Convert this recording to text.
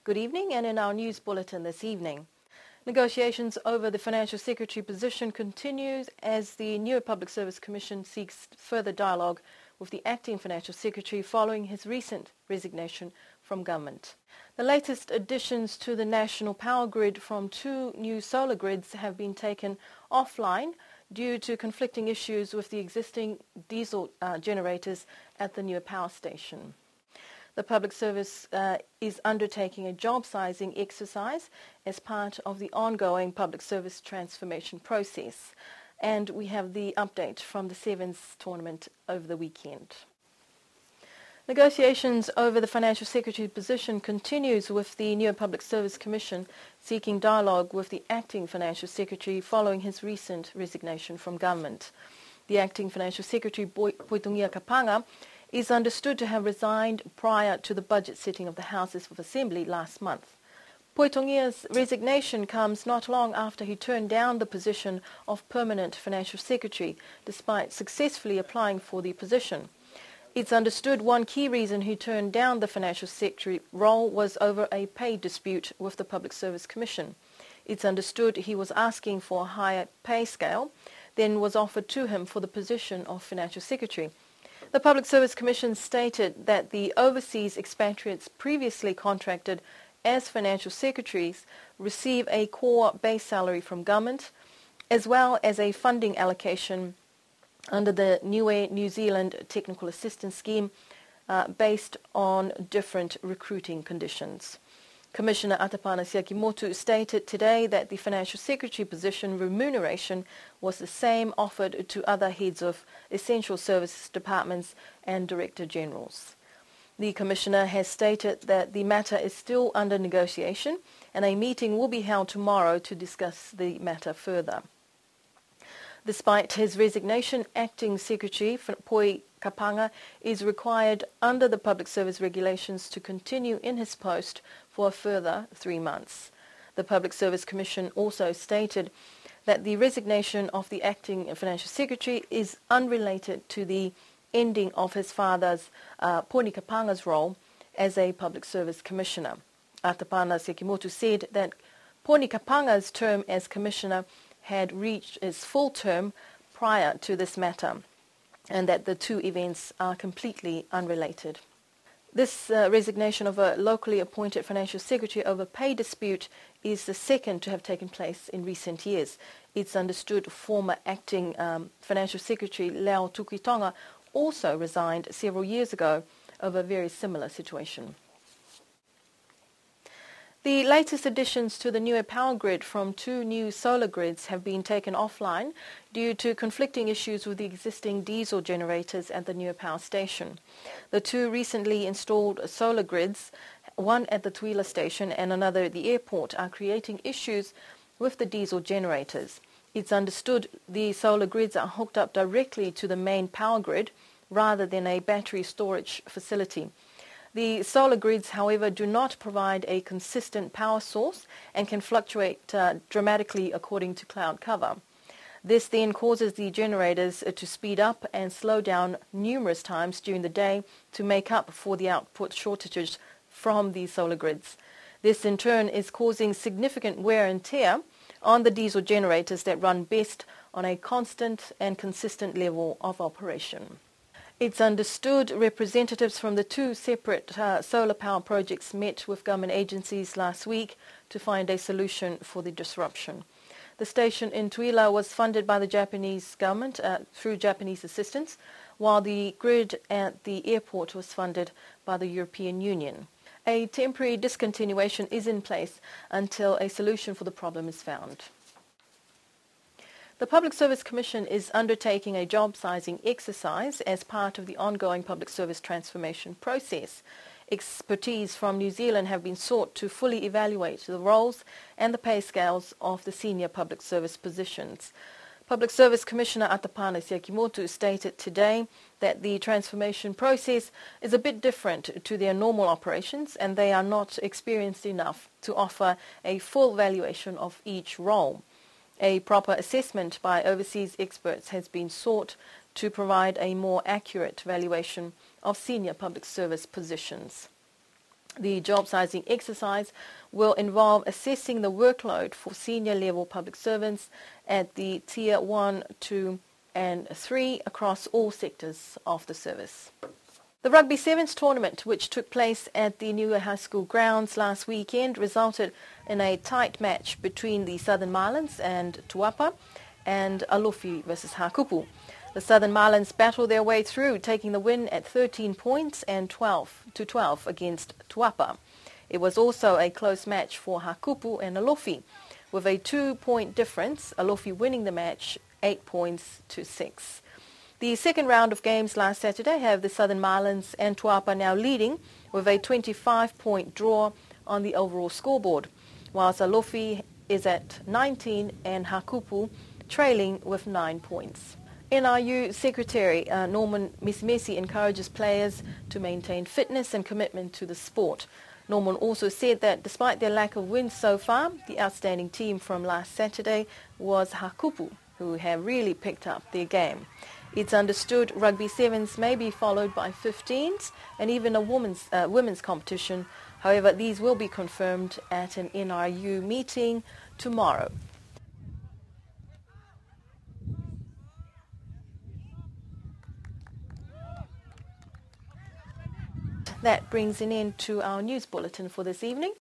Good evening, and in our news bulletin this evening, negotiations over the Financial Secretary position continues as the new Public Service Commission seeks further dialogue with the Acting Financial Secretary following his recent resignation from government. The latest additions to the national power grid from 2 new solar grids have been taken offline due to conflicting issues with the existing diesel generators at the new power station. The Public Service is undertaking a job sizing exercise as part of the ongoing public service transformation process. And we have the update from the Sevens tournament over the weekend. Negotiations over the Financial Secretary position continues with the new Public Service Commission seeking dialogue with the Acting Financial Secretary following his recent resignation from government. The Acting Financial Secretary, Poitongia Kapanga, is understood to have resigned prior to the budget sitting of the Houses of Assembly last month. Poitongia's resignation comes not long after he turned down the position of Permanent Financial Secretary, despite successfully applying for the position. It's understood one key reason he turned down the Financial Secretary role was over a pay dispute with the Public Service Commission. It's understood he was asking for a higher pay scale than was offered to him for the position of Financial Secretary. The Public Service Commission stated that the overseas expatriates previously contracted as financial secretaries receive a core base salary from government, as well as a funding allocation under the Niue New Zealand Technical Assistance Scheme based on different recruiting conditions. Commissioner Atapana Siakimotu stated today that the Financial Secretary position remuneration was the same offered to other heads of essential services departments and Director Generals. The Commissioner has stated that the matter is still under negotiation and a meeting will be held tomorrow to discuss the matter further. Despite his resignation, Acting Secretary Poi Kapanga is required under the Public Service regulations to continue in his post for a further 3 months. The Public Service Commission also stated that the resignation of the Acting Financial Secretary is unrelated to the ending of his father's, Poni Kapanga's role as a Public Service Commissioner. Atapana Sekimotu said that Poni Kapanga's term as Commissioner had reached its full term prior to this matter, and that the two events are completely unrelated. This resignation of a locally appointed financial secretary over pay dispute is the second to have taken place in recent years. It's understood former acting financial secretary Leo Tukitonga also resigned several years ago over a very similar situation. The latest additions to the Niue power grid from 2 new solar grids have been taken offline due to conflicting issues with the existing diesel generators at the Niue power station. The 2 recently installed solar grids, one at the Tuila station and another at the airport, are creating issues with the diesel generators. It's understood the solar grids are hooked up directly to the main power grid rather than a battery storage facility. The solar grids, however, do not provide a consistent power source and can fluctuate dramatically according to cloud cover. This then causes the generators to speed up and slow down numerous times during the day to make up for the output shortages from the solar grids. This in turn is causing significant wear and tear on the diesel generators that run best on a constant and consistent level of operation. It's understood representatives from the 2 separate solar power projects met with government agencies last week to find a solution for the disruption. The station in Tuila was funded by the Japanese government through Japanese assistance, while the grid at the airport was funded by the European Union. A temporary discontinuation is in place until a solution for the problem is found. The Public Service Commission is undertaking a job sizing exercise as part of the ongoing public service transformation process. Expertise from New Zealand have been sought to fully evaluate the roles and the pay scales of the senior public service positions. Public Service Commissioner Atapana Siakimotu stated today that the transformation process is a bit different to their normal operations and they are not experienced enough to offer a full valuation of each role. A proper assessment by overseas experts has been sought to provide a more accurate valuation of senior public service positions. The job sizing exercise will involve assessing the workload for senior level public servants at the Tier 1, 2 and 3 across all sectors of the service. The Rugby Sevens tournament, which took place at the Niue High School grounds last weekend, resulted in a tight match between the Southern Marlins and Tuapa and Alofi versus Hakupu. The Southern Marlins battled their way through, taking the win at 13 points and 12 against Tuapa. It was also a close match for Hakupu and Alofi, with a 2-point difference, Alofi winning the match 8 points to 6. The second round of games last Saturday have the Southern Marlins and Tuapa now leading with a 25-point draw on the overall scoreboard, whilst Alofi is at 19 and Hakupu trailing with 9 points. NRU Secretary Norman Misimesi encourages players to maintain fitness and commitment to the sport. Norman also said that despite their lack of wins so far, the outstanding team from last Saturday was Hakupu, who have really picked up their game. It's understood Rugby Sevens may be followed by 15s and even a women's competition. However, these will be confirmed at an NRU meeting tomorrow. That brings an end to our news bulletin for this evening.